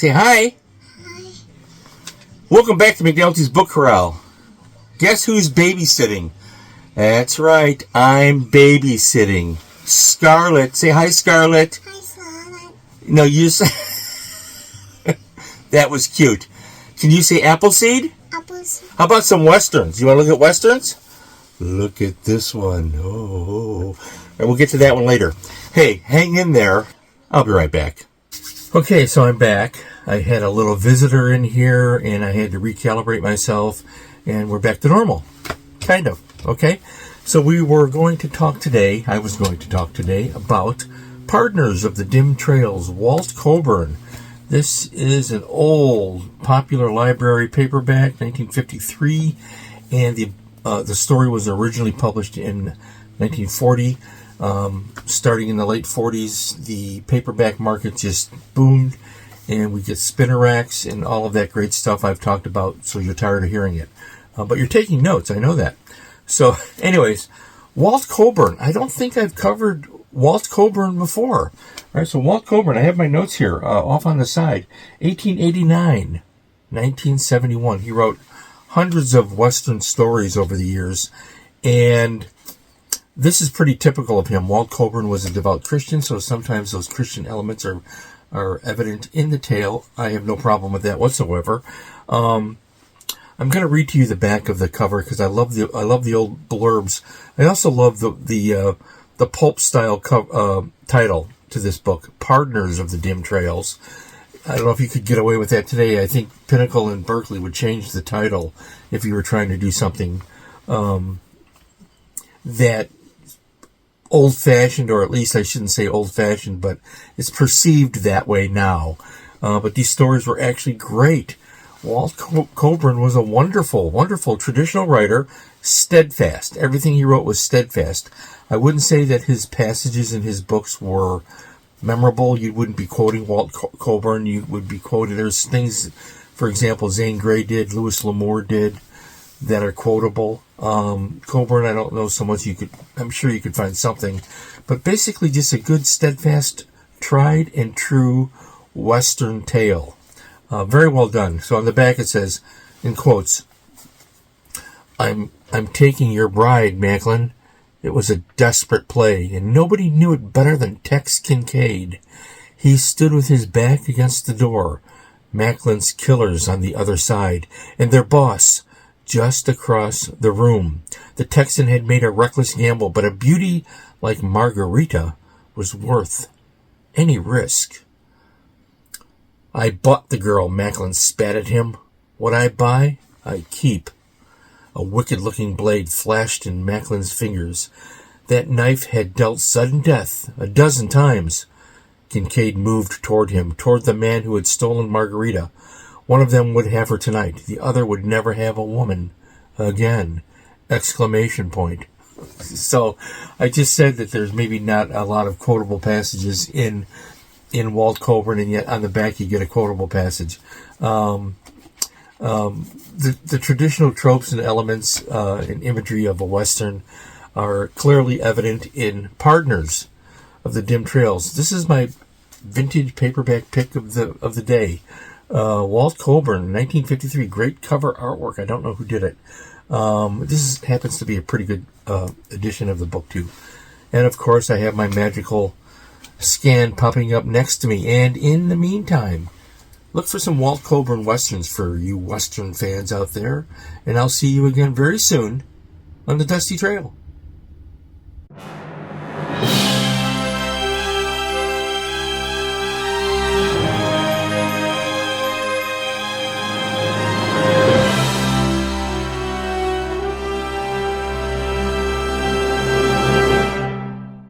Say hi. Hi. Welcome back to McNulty's Book Corral. Guess who's babysitting? That's right, I'm babysitting. Scarlett. Say hi, Scarlett. Hi, Scarlett. No, you say... That was cute. Can you say Appleseed? Appleseed. How about some Westerns? You want to look at Westerns? Look at this one. Oh. And we'll get to that one later. Hey, hang in there. I'll be right back. Okay, so I'm back. I had a little visitor in here, and I had to recalibrate myself, and we're back to normal. Kind of. Okay? So I was going to talk today about Partners of the Dim Trails, Walt Coburn. This is an old popular library paperback, 1953, and the story was originally published in 1940. Starting in the late 40s, the paperback market just boomed, and we get spinner racks and all of that great stuff I've talked about, so you're tired of hearing it. But you're taking notes, I know that. So, anyways, Walt Coburn. I don't think I've covered Walt Coburn before. All right, so Walt Coburn, I have my notes here off on the side. 1889, 1971. He wrote hundreds of Western stories over the years, and this is pretty typical of him. Walt Coburn was a devout Christian, so sometimes those Christian elements are evident in the tale. I have no problem with that whatsoever. I'm going to read to you the back of the cover because I love the old blurbs. I also love the pulp style title to this book, Partners of the Dim Trails. I don't know if you could get away with that today. I think Pinnacle and Berkeley would change the title if you were trying to do something that old-fashioned, or at least I shouldn't say old-fashioned, but it's perceived that way now. But these stories were actually great. Walt Coburn was a wonderful, wonderful traditional writer, steadfast. Everything he wrote was steadfast. I wouldn't say that his passages in his books were memorable. You wouldn't be quoting Walt Coburn. You would be quoting, there's things, for example, Zane Grey did, Louis L'Amour did, that are quotable. Coburn, I don't know so much. I'm sure you could find something, but basically just a good, steadfast, tried and true Western tale. Very well done. So on the back it says, in quotes, I'm taking your bride, Macklin. It was a desperate play, and nobody knew it better than Tex Kincaid. He stood with his back against the door, Macklin's killers on the other side, and their boss just across the room. The Texan had made a reckless gamble, but a beauty like Margarita was worth any risk. I bought the girl, Macklin spat at him. What I buy, I keep. A wicked-looking blade flashed in Macklin's fingers. That knife had dealt sudden death 12 times. Kincaid moved toward him, toward the man who had stolen Margarita. One of them would have her tonight. The other would never have a woman again. Exclamation point. So I just said that there's maybe not a lot of quotable passages in Walt Coburn, and yet on the back you get a quotable passage. The traditional tropes and elements and imagery of a Western are clearly evident in Partners of the Dim Trails. This is my vintage paperback pick of the day. Walt Coburn, 1953. Great cover artwork. I don't know who did it. This happens to be a pretty good edition of the book, too. And, of course, I have my magical scan popping up next to me. And in the meantime, look for some Walt Coburn Westerns for you Western fans out there. And I'll see you again very soon on the Dusty Trail.